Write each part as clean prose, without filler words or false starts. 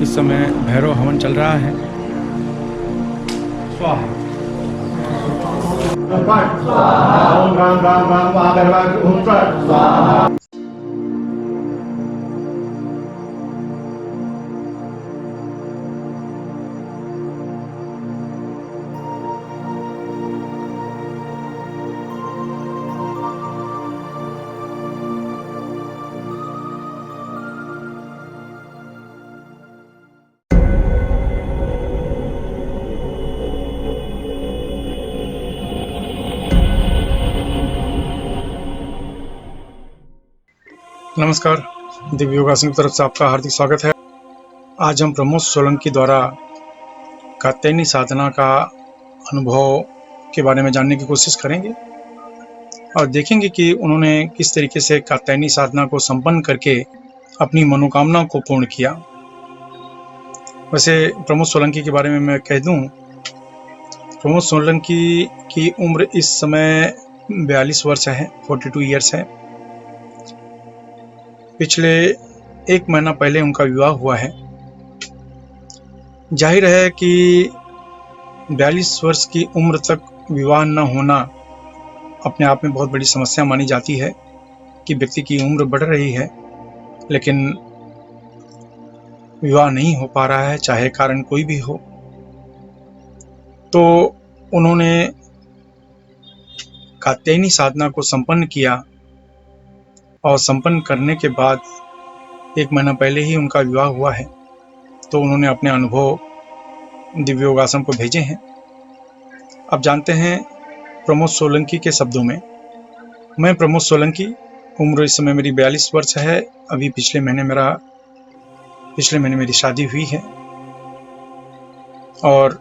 इस समय भैरव हवन चल रहा है। स्वाहा। ओम राम राम राम महाभैरवाय ओम स्वाहा। नमस्कार, दिव्य योगासन की तरफ से आपका हार्दिक स्वागत है। आज हम प्रमोद सोलंकी द्वारा कात्यायनी साधना का अनुभव के बारे में जानने की कोशिश करेंगे और देखेंगे कि उन्होंने किस तरीके से कात्यायनी साधना को संपन्न करके अपनी मनोकामना को पूर्ण किया। वैसे प्रमोद सोलंकी के बारे में मैं कह दूं, प्रमोद सोलंकी की उम्र इस समय 42 वर्ष है, 42 ईयर्स है। पिछले 1 महीना पहले उनका विवाह हुआ है। जाहिर है कि 42 वर्ष की उम्र तक विवाह न होना अपने आप में बहुत बड़ी समस्या मानी जाती है कि व्यक्ति की उम्र बढ़ रही है लेकिन विवाह नहीं हो पा रहा है, चाहे कारण कोई भी हो। तो उन्होंने कात्यायनी साधना को संपन्न किया और संपन्न करने के बाद 1 महीना पहले ही उनका विवाह हुआ है। तो उन्होंने अपने अनुभव दिव्य योगासन को भेजे हैं। अब जानते हैं प्रमोद सोलंकी के शब्दों में। मैं प्रमोद सोलंकी, उम्र इस समय मेरी 42 वर्ष है। अभी पिछले महीने मेरी शादी हुई है और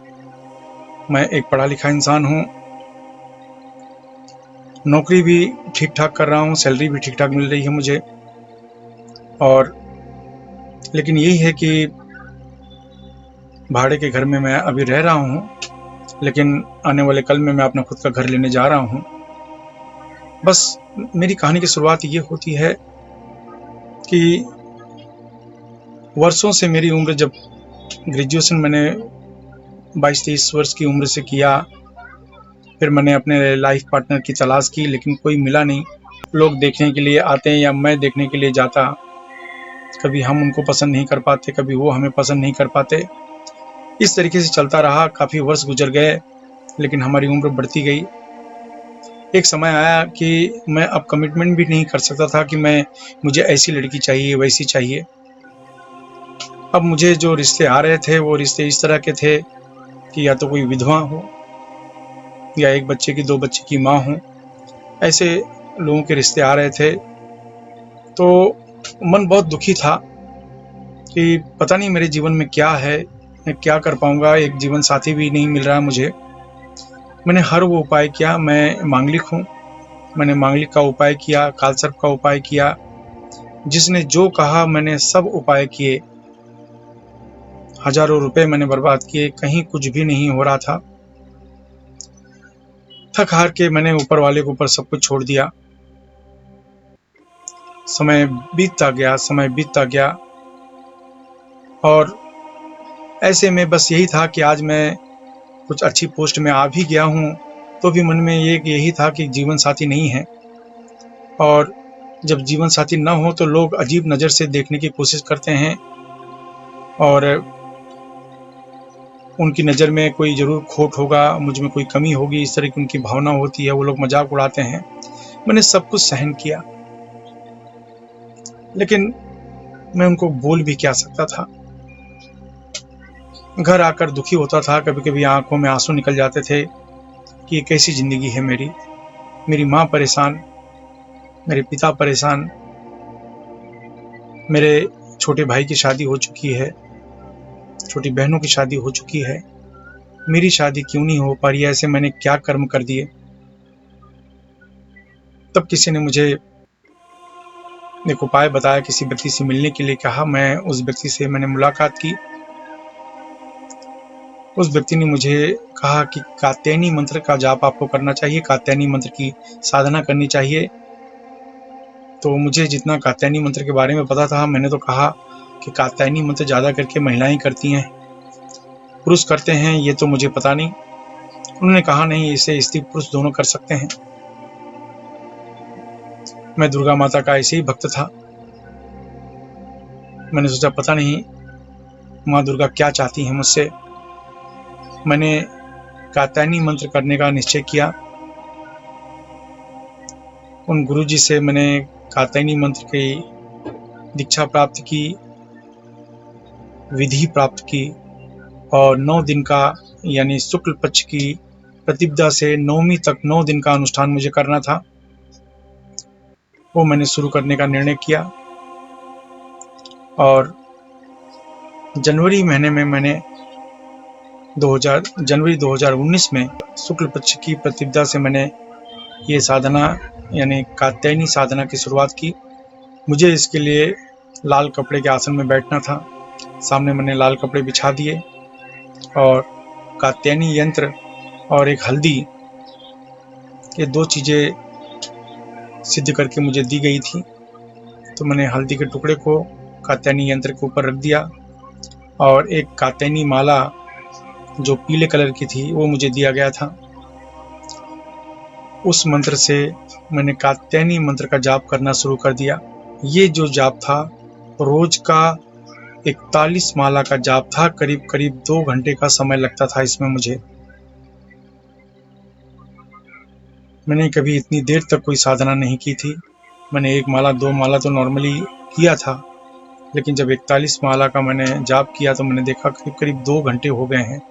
मैं एक पढ़ा लिखा इंसान हूँ। नौकरी भी ठीक ठाक कर रहा हूँ, सैलरी भी ठीक ठाक मिल रही है मुझे। और लेकिन यही है कि भाड़े के घर में मैं अभी रह रहा हूँ, लेकिन आने वाले कल में मैं अपना खुद का घर लेने जा रहा हूँ। बस मेरी कहानी की शुरुआत ये होती है कि वर्षों से मेरी उम्र, जब ग्रेजुएशन मैंने 22-23 वर्ष की उम्र से किया, फिर मैंने अपने लाइफ पार्टनर की तलाश की लेकिन कोई मिला नहीं। लोग देखने के लिए आते हैं या मैं देखने के लिए जाता, कभी हम उनको पसंद नहीं कर पाते, कभी वो हमें पसंद नहीं कर पाते। इस तरीके से चलता रहा। काफ़ी वर्ष गुजर गए लेकिन हमारी उम्र बढ़ती गई। एक समय आया कि मैं अब कमिटमेंट भी नहीं कर सकता था कि मुझे ऐसी लड़की चाहिए, वैसी चाहिए। अब मुझे जो रिश्ते आ रहे थे वो रिश्ते इस तरह के थे कि या तो कोई विधवा हो या एक बच्चे की 2 बच्चे की माँ हो, ऐसे लोगों के रिश्ते आ रहे थे। तो मन बहुत दुखी था कि पता नहीं मेरे जीवन में क्या है, मैं क्या कर पाऊंगा। एक जीवन साथी भी नहीं मिल रहा है मुझे। मैंने हर वो उपाय किया। मैं मांगलिक हूँ, मैंने मांगलिक का उपाय किया, कालसर्प का उपाय किया, जिसने जो कहा मैंने सब उपाय किए। हजारों रुपए मैंने बर्बाद किए, कहीं कुछ भी नहीं हो रहा था। थक हार के मैंने ऊपर वाले के ऊपर सब कुछ छोड़ दिया। समय बीतता गया और ऐसे में बस यही था कि आज मैं कुछ अच्छी पोस्ट में आ भी गया हूँ तो भी मन में यही था कि जीवन साथी नहीं है। और जब जीवन साथी न हो तो लोग अजीब नज़र से देखने की कोशिश करते हैं और उनकी नज़र में कोई ज़रूर खोट होगा, मुझ में कोई कमी होगी, इस तरह की उनकी भावना होती है। वो लोग मजाक उड़ाते हैं। मैंने सब कुछ सहन किया लेकिन मैं उनको बोल भी क्या सकता था। घर आकर दुखी होता था, कभी कभी आंखों में आंसू निकल जाते थे कि ये कैसी ज़िंदगी है मेरी। मेरी माँ परेशान, मेरे पिता परेशान, मेरे छोटे भाई की शादी हो चुकी है, छोटी बहनों की शादी हो चुकी है, मेरी शादी क्यों नहीं हो पा रही है, ऐसे मैंने क्या कर्म कर दिए। तब किसी ने मुझे एक उपाय बताया, किसी व्यक्ति से मिलने के लिए कहा। मैं उस व्यक्ति से मैंने मुलाकात की। उस व्यक्ति ने मुझे कहा कि कात्यायनी मंत्र का जाप आपको करना चाहिए, कात्यायनी मंत्र की साधना करनी चाहिए। तो मुझे जितना कात्यायनी मंत्र के बारे में पता था मैंने तो कहा कि कात्यायनी मंत्र ज़्यादा करके महिलाएं करती हैं, पुरुष करते हैं ये तो मुझे पता नहीं। उन्होंने कहा नहीं, इसे स्त्री पुरुष दोनों कर सकते हैं। मैं दुर्गा माता का ऐसे ही भक्त था। मैंने सोचा पता नहीं माँ दुर्गा क्या चाहती हैं मुझसे। मैंने कात्यायनी मंत्र करने का निश्चय किया। उन गुरुजी से मैंने कात्यायनी मंत्र की दीक्षा प्राप्त की, विधि प्राप्त की, और 9 दिन का यानी शुक्ल पक्ष की प्रतिपदा से नवमी तक 9 दिन का अनुष्ठान मुझे करना था। वो मैंने शुरू करने का निर्णय किया और जनवरी महीने में मैंने जनवरी 2019 में शुक्ल पक्ष की प्रतिपदा से मैंने ये साधना यानी कात्यायनी साधना की शुरुआत की। मुझे इसके लिए लाल कपड़े के आसन में बैठना था। सामने मैंने लाल कपड़े बिछा दिए और कात्यायनी यंत्र और एक हल्दी, ये 2 चीज़ें सिद्ध करके मुझे दी गई थी। तो मैंने हल्दी के टुकड़े को कात्यायनी यंत्र के ऊपर रख दिया और एक कात्यायनी माला जो पीले कलर की थी वो मुझे दिया गया था। उस मंत्र से मैंने कात्यायनी मंत्र का जाप करना शुरू कर दिया। ये जो जाप था रोज का 41 माला का जाप था। करीब करीब 2 घंटे का समय लगता था इसमें मुझे। मैंने कभी इतनी देर तक कोई साधना नहीं की थी। मैंने 1 माला 2 माला तो नॉर्मली किया था, लेकिन जब 41 माला का मैंने जाप किया तो मैंने देखा करीब करीब 2 घंटे हो गए हैं।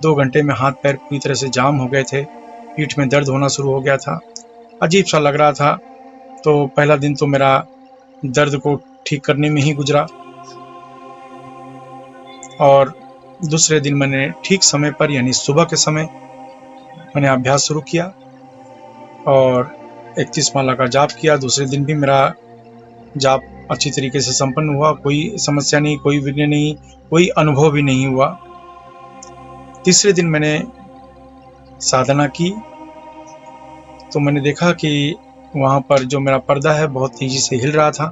2 घंटे में हाथ पैर पूरी तरह से जाम हो गए थे, पीठ में दर्द होना शुरू हो गया था, अजीब सा लग रहा था। तो पहला दिन तो मेरा दर्द को ठीक करने में ही गुजरा और दूसरे दिन मैंने ठीक समय पर यानी सुबह के समय मैंने अभ्यास शुरू किया और 31 माला का जाप किया। दूसरे दिन भी मेरा जाप अच्छी तरीके से संपन्न हुआ, कोई समस्या नहीं, कोई विघ्न नहीं, कोई अनुभव भी नहीं हुआ। तीसरे दिन मैंने साधना की तो मैंने देखा कि वहाँ पर जो मेरा पर्दा है बहुत तेजी से हिल रहा था।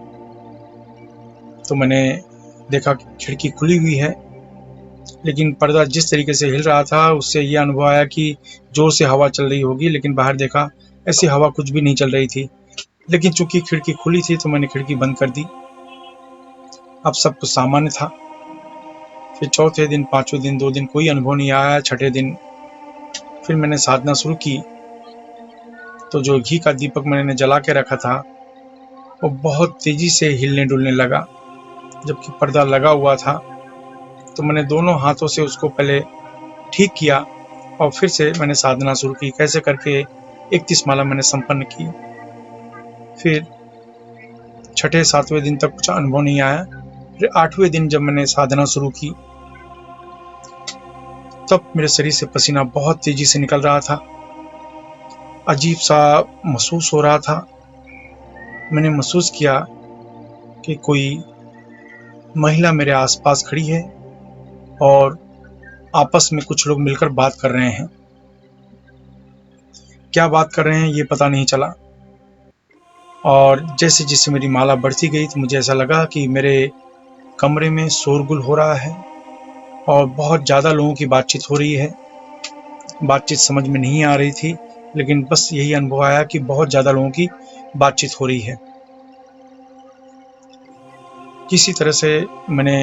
तो मैंने देखा कि खिड़की खुली हुई है, लेकिन पर्दा जिस तरीके से हिल रहा था उससे ये अनुभव आया कि जोर से हवा चल रही होगी, लेकिन बाहर देखा ऐसी हवा कुछ भी नहीं चल रही थी। लेकिन चूंकि खिड़की खुली थी तो मैंने खिड़की बंद कर दी। अब सब कुछ सामान्य था। फिर चौथे दिन, 5वें दिन, 2 दिन कोई अनुभव नहीं आया। छठे दिन फिर मैंने साधना शुरू की तो जो घी का दीपक मैंने जला के रखा था वो बहुत तेजी से हिलने डुलने लगा, जबकि पर्दा लगा हुआ था। तो मैंने दोनों हाथों से उसको पहले ठीक किया और फिर से मैंने साधना शुरू की। कैसे करके 31 माला मैंने संपन्न की। फिर छठे 7वें दिन तक कुछ अनुभव नहीं आया। फिर 8वें दिन जब मैंने साधना शुरू की तब मेरे शरीर से पसीना बहुत तेजी से निकल रहा था, अजीब सा महसूस हो रहा था। मैंने महसूस किया कि कोई महिला मेरे आसपास खड़ी है और आपस में कुछ लोग मिलकर बात कर रहे हैं। क्या बात कर रहे हैं ये पता नहीं चला। और जैसे जैसे मेरी माला बढ़ती गई तो मुझे ऐसा लगा कि मेरे कमरे में शोरगुल हो रहा है और बहुत ज़्यादा लोगों की बातचीत हो रही है। बातचीत समझ में नहीं आ रही थी, लेकिन बस यही अनुभव आया कि बहुत ज़्यादा लोगों की बातचीत हो रही है। किसी तरह से मैंने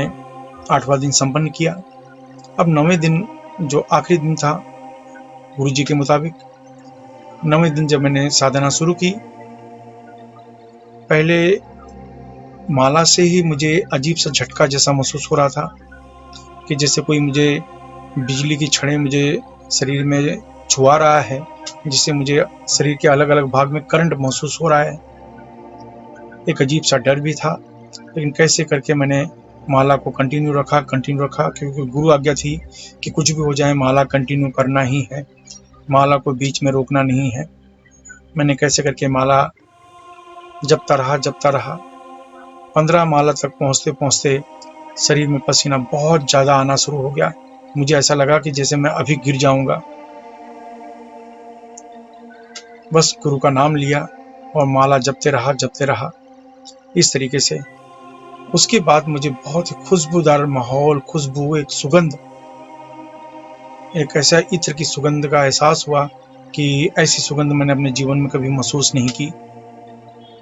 8वां दिन संपन्न किया। अब 9वें दिन जो आखिरी दिन था गुरुजी के मुताबिक, 9वें दिन जब मैंने साधना शुरू की, पहले माला से ही मुझे अजीब सा झटका जैसा महसूस हो रहा था कि जैसे कोई मुझे बिजली की छड़ें मुझे शरीर में छुआ रहा है, जिससे मुझे शरीर के अलग अलग भाग में करंट महसूस हो रहा है। एक अजीब सा डर भी था, लेकिन कैसे करके मैंने माला को कंटिन्यू रखा क्योंकि गुरु आज्ञा थी कि कुछ भी हो जाए माला कंटिन्यू करना ही है, माला को बीच में रोकना नहीं है। मैंने कैसे करके माला जपता रहा। 15 माला तक पहुँचते पहुँचते शरीर में पसीना बहुत ज़्यादा आना शुरू हो गया। मुझे ऐसा लगा कि जैसे मैं अभी गिर जाऊंगा। बस गुरु का नाम लिया और माला जपते रहा। इस तरीके से उसके बाद मुझे बहुत ही खुशबूदार माहौल, खुशबू, एक सुगंध, एक ऐसा इत्र की सुगंध का एहसास हुआ कि ऐसी सुगंध मैंने अपने जीवन में कभी महसूस नहीं की।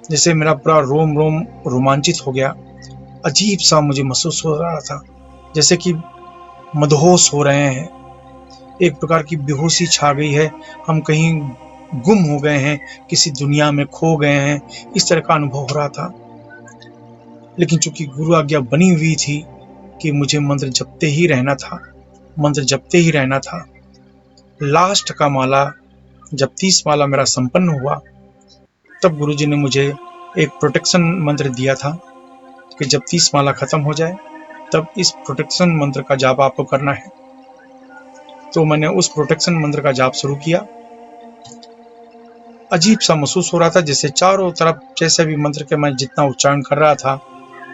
जैसे मेरा पूरा रोम रोम रोमांचित हो गया। अजीब सा मुझे महसूस हो रहा था, जैसे कि मदहोश हो रहे हैं। एक प्रकार की बेहोशी छा गई है, हम कहीं गुम हो गए हैं, किसी दुनिया में खो गए हैं, इस तरह का अनुभव हो रहा था। लेकिन चूंकि गुरु आज्ञा बनी हुई थी कि मुझे मंत्र जपते ही रहना था, मंत्र जपते ही रहना था। लास्ट का माला जब 30 माला मेरा संपन्न हुआ, तब गुरुजी ने मुझे एक प्रोटेक्शन मंत्र दिया था कि जब 30 माला खत्म हो जाए तब इस प्रोटेक्शन मंत्र का जाप आपको करना है। तो मैंने उस प्रोटेक्शन मंत्र का जाप शुरू किया। अजीब सा महसूस हो रहा था, जैसे चारों तरफ जैसे भी मंत्र के मैं जितना उच्चारण कर रहा था,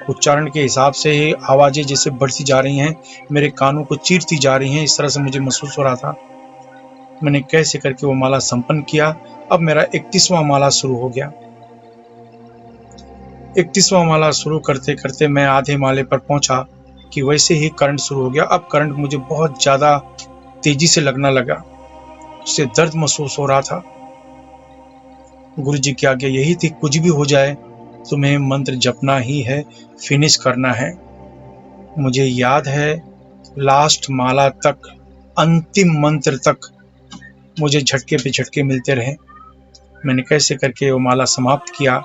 उच्चारण के हिसाब से ही आवाजें जैसे बढ़ती जा रही हैं, मेरे कानों को चीरती जा रही हैं, इस तरह से मुझे महसूस हो रहा था। मैंने कैसे करके वो माला संपन्न किया। अब मेरा 31वां माला शुरू हो गया। 31वां माला शुरू करते करते मैं आधे माले पर पहुंचा कि वैसे ही करंट शुरू हो गया। अब करंट मुझे बहुत ज्यादा तेजी से लगना लगा, उससे दर्द महसूस हो रहा था। गुरुजी की आज्ञा यही थी, कुछ भी हो जाए तुम्हें मंत्र जपना ही है, फिनिश करना है। मुझे याद है लास्ट माला तक, अंतिम मंत्र तक मुझे झटके पे झटके मिलते रहे। मैंने कैसे करके वो माला समाप्त किया।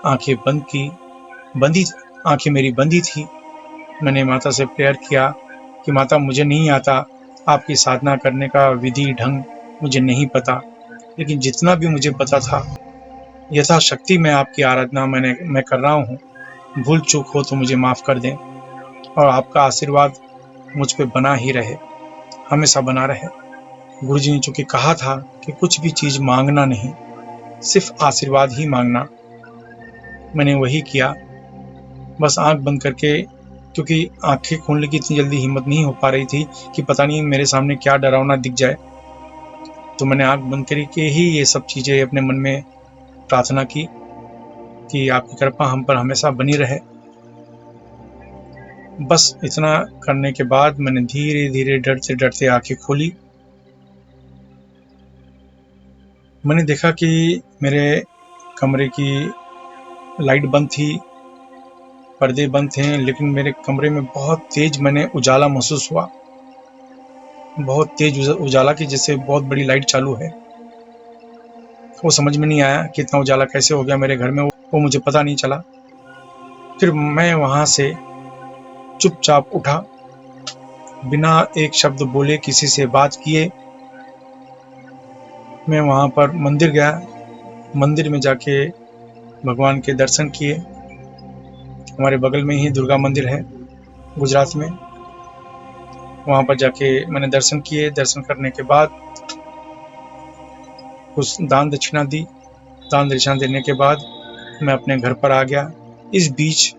आंखें बंद की, आंखें मेरी बंदी थी। मैंने माता से प्रेयर किया कि माता मुझे नहीं आता, आपकी साधना करने का विधि ढंग मुझे नहीं पता, लेकिन जितना भी मुझे पता था यथाशक्ति मैं आपकी आराधना मैं कर रहा हूँ। भूल चूक हो तो मुझे माफ कर दें, और आपका आशीर्वाद मुझ पे बना ही रहे, हमेशा बना रहे। गुरुजी ने चूंकि कहा था कि कुछ भी चीज मांगना नहीं, सिर्फ आशीर्वाद ही मांगना। मैंने वही किया। बस आंख बंद करके, क्योंकि आंखें खोलने की इतनी जल्दी हिम्मत नहीं हो पा रही थी कि पता नहीं मेरे सामने क्या डरावना दिख जाए, तो मैंने आंख बंद करके ही ये सब चीजें अपने मन में प्रार्थना की कि आपकी कृपा हम पर हमेशा बनी रहे। बस इतना करने के बाद मैंने धीरे धीरे डरते डरते आंखें खोली। मैंने देखा कि मेरे कमरे की लाइट बंद थी, पर्दे बंद थे, लेकिन मेरे कमरे में बहुत तेज मैंने उजाला महसूस हुआ, बहुत तेज उजाला की जैसे बहुत बड़ी लाइट चालू है। वो समझ में नहीं आया कि इतना उजाला कैसे हो गया मेरे घर में, वो मुझे पता नहीं चला। फिर मैं वहां से चुपचाप उठा, बिना एक शब्द बोले, किसी से बात किए मैं वहां पर मंदिर गया। मंदिर में जाके भगवान के दर्शन किए। हमारे बगल में ही दुर्गा मंदिर है गुजरात में, वहां पर जाके मैंने दर्शन किए। दर्शन करने के बाद कुछ दान दक्षिणा दी। दान दक्षिणा देने के बाद मैं अपने घर पर आ गया। इस बीच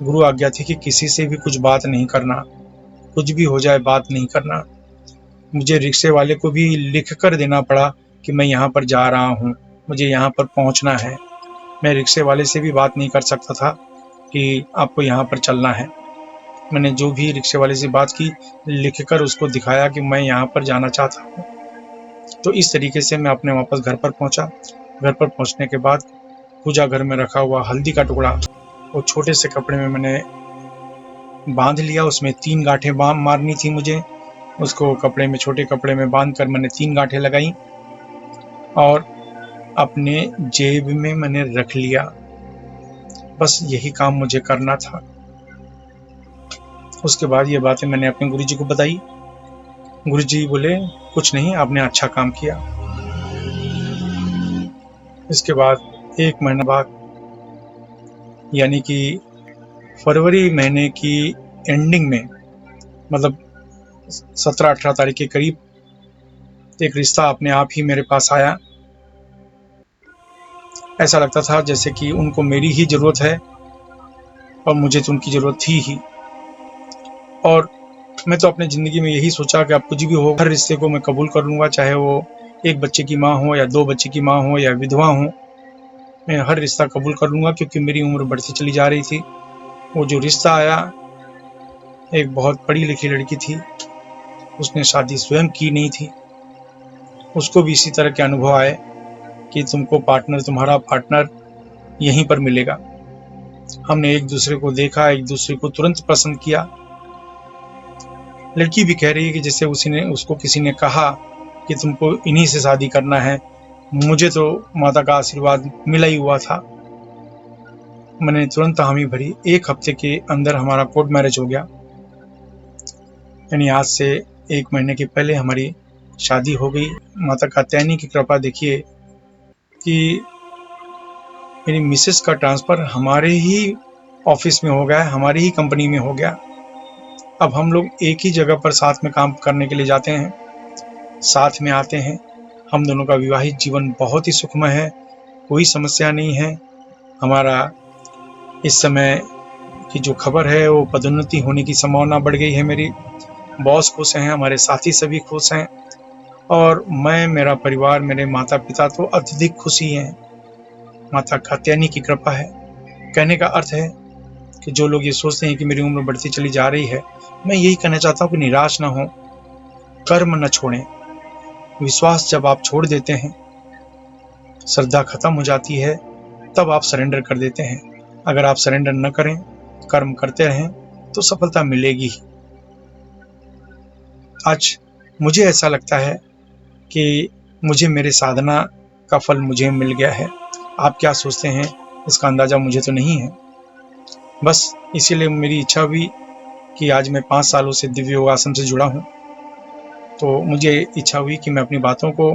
गुरु आज्ञा थी कि किसी से भी कुछ बात नहीं करना, कुछ भी हो जाए बात नहीं करना। मुझे रिक्शे वाले को भी लिख कर देना पड़ा कि मैं यहाँ पर जा रहा हूँ, मुझे यहाँ पर पहुँचना है। मैं रिक्शे वाले से भी बात नहीं कर सकता था कि आपको यहाँ पर चलना है। मैंने जो भी रिक्शे वाले से बात की, लिख कर उसको दिखाया कि मैं यहाँ पर जाना चाहता हूँ। तो इस तरीके से मैं अपने वापस घर पर पहुँचा। घर पर पहुँचने के बाद पूजा घर में रखा हुआ हल्दी का टुकड़ा वो छोटे से कपड़े में मैंने बांध लिया। उसमें 3 गांठें मारनी थी मुझे। उसको कपड़े में, छोटे कपड़े में बांध कर मैंने 3 गांठें लगाई और अपने जेब में मैंने रख लिया। बस यही काम मुझे करना था। उसके बाद ये बातें मैंने अपने गुरुजी को बताई। गुरुजी बोले कुछ नहीं, आपने अच्छा काम किया। इसके बाद 1 महीना बाद, यानी कि फरवरी महीने की एंडिंग में, मतलब 17-18 तारीख के करीब, एक रिश्ता अपने आप ही मेरे पास आया। ऐसा लगता था जैसे कि उनको मेरी ही जरूरत है और मुझे तो उनकी जरूरत थी ही। और मैं तो अपनी जिंदगी में यही सोचा कि अब कुछ भी हो, हर रिश्ते को मैं कबूल कर लूंगा, चाहे वो 1 बच्चे की माँ हो या 2 बच्चे की माँ हो या विधवा हो। मैं हर रिश्ता कबूल कर लूंगा, क्योंकि मेरी उम्र बढ़ती चली जा रही थी। वो जो रिश्ता आया, एक बहुत पढ़ी लिखी लड़की थी, उसने शादी स्वयं की नहीं थी, उसको भी इसी तरह के अनुभव आए कि तुम्हारा पार्टनर यहीं पर मिलेगा। हमने एक दूसरे को देखा, एक दूसरे को तुरंत पसंद किया। लड़की भी कह रही है कि जैसे उसको किसी ने कहा कि तुमको इन्हीं से शादी करना है, मुझे तो माता का आशीर्वाद मिला ही हुआ था। मैंने तुरंत हामी भरी। 1 हफ्ते के अंदर हमारा कोर्ट मैरिज हो गया, यानी आज से 1 महीने के पहले हमारी शादी हो गई। माता कात्यायनी की कृपा देखिए कि मेरी मिसेस का ट्रांसफ़र हमारे ही ऑफिस में हो गया है, हमारी ही कंपनी में हो गया। अब हम लोग एक ही जगह पर साथ में काम करने के लिए जाते हैं, साथ में आते हैं। हम दोनों का विवाहित जीवन बहुत ही सुखमय है, कोई समस्या नहीं है। हमारा इस समय की जो खबर है वो पदोन्नति होने की संभावना बढ़ गई है। मेरी बॉस खुश हैं, हमारे साथी सभी खुश हैं, और मैं, मेरा परिवार, मेरे माता पिता तो अत्यधिक खुशी हैं। माता कात्यायनी की कृपा है। कहने का अर्थ है कि जो लोग ये सोचते हैं कि मेरी उम्र बढ़ती चली जा रही है, मैं यही कहना चाहता हूँ कि निराश ना हो, कर्म न छोड़ें। विश्वास जब आप छोड़ देते हैं, श्रद्धा खत्म हो जाती है, तब आप सरेंडर कर देते हैं। अगर आप सरेंडर न करें, कर्म करते रहें, तो सफलता मिलेगी ही। आज मुझे ऐसा लगता है कि मुझे मेरे साधना का फल मुझे मिल गया है। आप क्या सोचते हैं इसका अंदाज़ा मुझे तो नहीं है। बस इसीलिए मेरी इच्छा हुई कि आज मैं 5 सालों से दिव्य योगासन से जुड़ा हूँ, तो मुझे इच्छा हुई कि मैं अपनी बातों को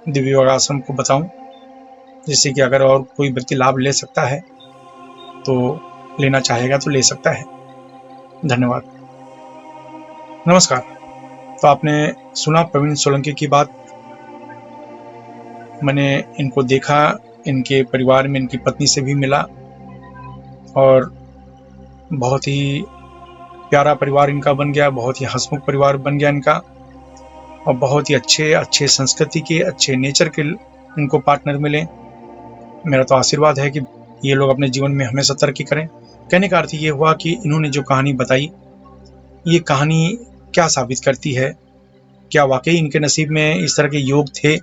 दिव्य योगासन को बताऊँ, जिससे कि अगर और कोई व्यक्ति लाभ ले सकता है तो लेना चाहेगा तो ले सकता है। धन्यवाद। नमस्कार। तो आपने सुना प्रवीण सोलंकी की बात। मैंने इनको देखा, इनके परिवार में इनकी पत्नी से भी मिला, और बहुत ही प्यारा परिवार इनका बन गया, बहुत ही हंसमुख परिवार बन गया इनका, और बहुत ही अच्छे संस्कृति के, अच्छे नेचर के इनको पार्टनर मिले। मेरा तो आशीर्वाद है कि ये लोग अपने जीवन में हमेशा तरक्की करें। कहने का अर्थ ये हुआ कि इन्होंने जो कहानी बताई, ये कहानी क्या साबित करती है? क्या वाकई इनके नसीब में इस तरह के योग थे?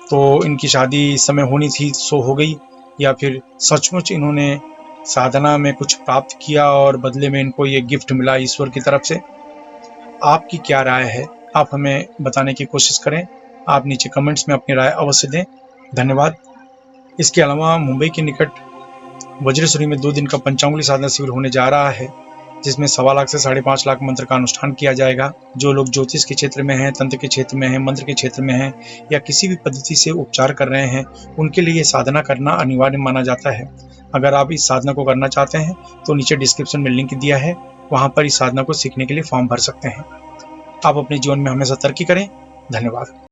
तो इनकी शादी इस समय होनी थी सो हो गई, या फिर सचमुच इन्होंने साधना में कुछ प्राप्त किया और बदले में इनको ये गिफ्ट मिला ईश्वर की तरफ से? आपकी क्या राय है? आप हमें बताने की कोशिश करें। आप नीचे कमेंट्स में अपनी राय अवश्य दें। धन्यवाद। इसके अलावा मुंबई के निकट वज्रेश्वरी में 2 दिन का पंचांगुली साधना शिविर होने जा रहा है, जिसमें 1.25 लाख से 5.5 लाख मंत्र का अनुष्ठान किया जाएगा। जो लोग ज्योतिष के क्षेत्र में हैं, तंत्र के क्षेत्र में हैं, मंत्र के क्षेत्र में हैं, या किसी भी पद्धति से उपचार कर रहे हैं, उनके लिए ये साधना करना अनिवार्य माना जाता है। अगर आप इस साधना को करना चाहते हैं तो नीचे डिस्क्रिप्शन में लिंक दिया है, वहाँ पर इस साधना को सीखने के लिए फॉर्म भर सकते हैं। आप अपने जीवन में हमेशा तरक्की करें। धन्यवाद।